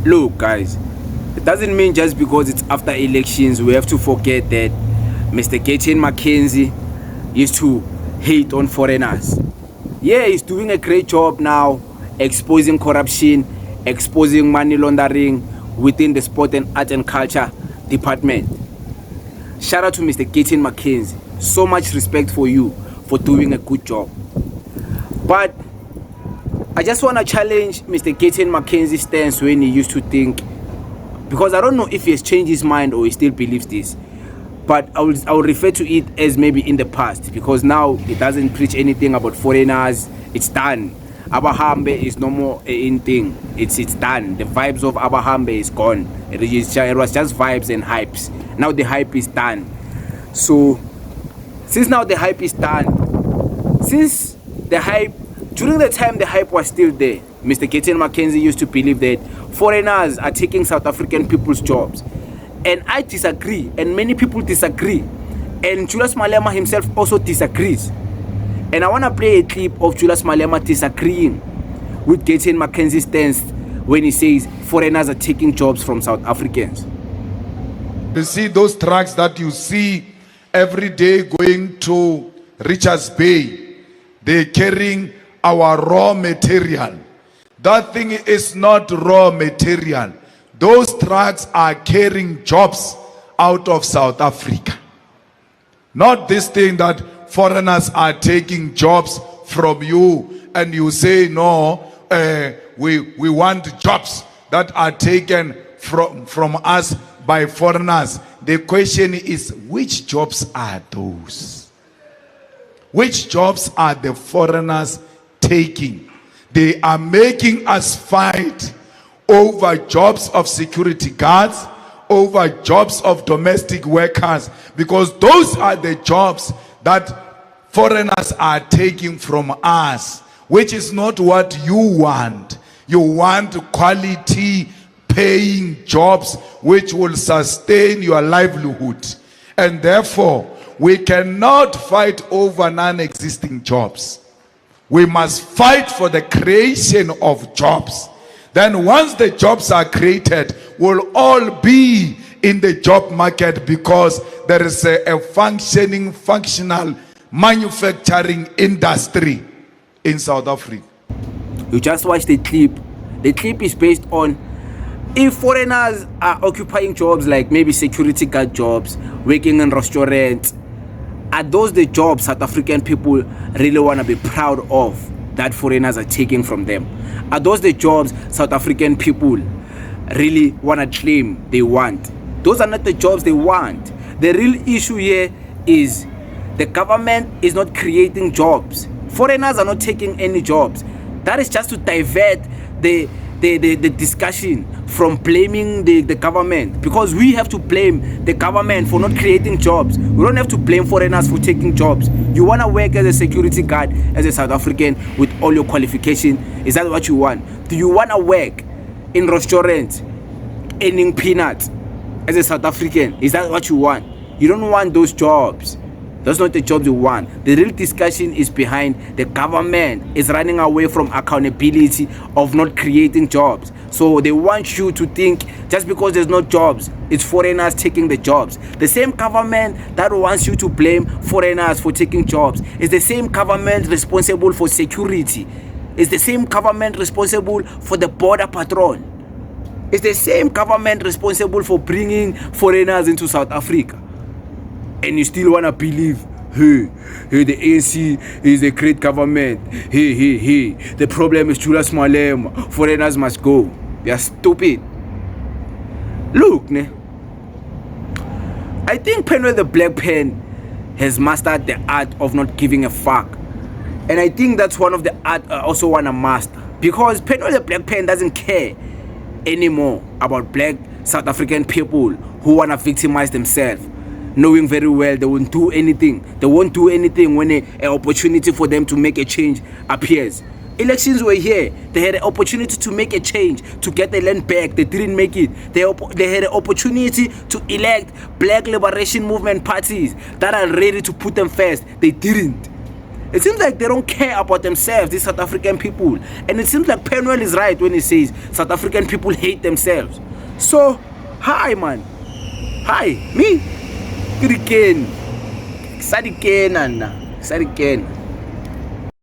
Look, guys, it doesn't mean just because it's after elections we have to forget that Mr. Gayton Mchenzie used to hate on foreigners. Yeah, he's doing a great job now exposing corruption, exposing money laundering within the sport and art and culture department. Shout out to Mr. Gayton Mchenzie. So much respect for you for doing a good job. But I just want to challenge Mr. Gayton Mcchenzie's stance when he used to think, because I don't know if he has changed his mind or he still believes this, but I will refer to it as maybe in the past, because now he doesn't preach anything about foreigners. It's done. Abahambe is no more in thing. It's done. The vibes of Abahambe is gone. It was just vibes and hypes. Now the hype is done. So since now the hype is done, during the time the hype was still there, Mr. Gayton Mchenzie used to believe that foreigners are taking South African people's jobs. And I disagree, and many people disagree. And Julius Malema himself also disagrees. And I want to play a clip of Julius Malema disagreeing with Gayton Mckenzie's stance when he says foreigners are taking jobs from South Africans. You see those trucks that you see every day going to Richards Bay, they're carrying our raw material. That thing is not raw material. Those trucks are carrying jobs out of South Africa. Not this thing that foreigners are taking jobs from you and you say, no, we want jobs that are taken from us by foreigners. The question is, which jobs are those? Which jobs are the foreigners taking? They are making us fight over jobs of security guards, over jobs of domestic workers, because those are the jobs that foreigners are taking from us, which is not what you want. You want quality paying jobs which will sustain your livelihood. And therefore, we cannot fight over non-existing jobs. We must fight for the creation of jobs. Then once the jobs are created, we'll all be in the job market, because there is a functional manufacturing industry in South Africa. You just watch the clip. The clip is based on, if foreigners are occupying jobs like maybe security guard jobs, working in restaurants, are those the jobs South African people really want to be proud of that foreigners are taking from them? Are those the jobs South African people really want to claim they want? Those are not the jobs they want. The real issue here is the government is not creating jobs. Foreigners are not taking any jobs. That is just to divert the discussion from blaming the government, because we have to blame the government for not creating jobs. We don't have to blame foreigners for taking jobs. You want to work as a security guard as a South African with all your qualification? Is that what you want? Do you want to work in restaurants earning peanuts as a South African? Is that what you want? You don't want those jobs. That's not the jobs you want. The real discussion is behind the government is running away from accountability of not creating jobs. So they want you to think just because there's no jobs, it's foreigners taking the jobs. The same government that wants you to blame foreigners for taking jobs is the same government responsible for security. It's the same government responsible for the border patrol. It's the same government responsible for bringing foreigners into South Africa. And you still want to believe, hey, the ANC is a great government. Hey, the problem is Julius Malema. Foreigners must go. They are stupid. Look, I think Penwell the Black Pen has mastered the art of not giving a fuck. And I think that's one of the art I also want to master. Because Penwell the Black Pen doesn't care anymore about black South African people who want to victimize themselves, knowing very well they won't do anything. They won't do anything when an opportunity for them to make a change appears. Elections were here. They had an opportunity to make a change, to get the land back. They didn't make it. They had an opportunity to elect black liberation movement parties that are ready to put them first. They didn't. It seems like they don't care about themselves, these South African people. And it seems like Penwell is right when he says South African people hate themselves. So, hi man. Hi, me. Sadiken, Anna. Sadiken.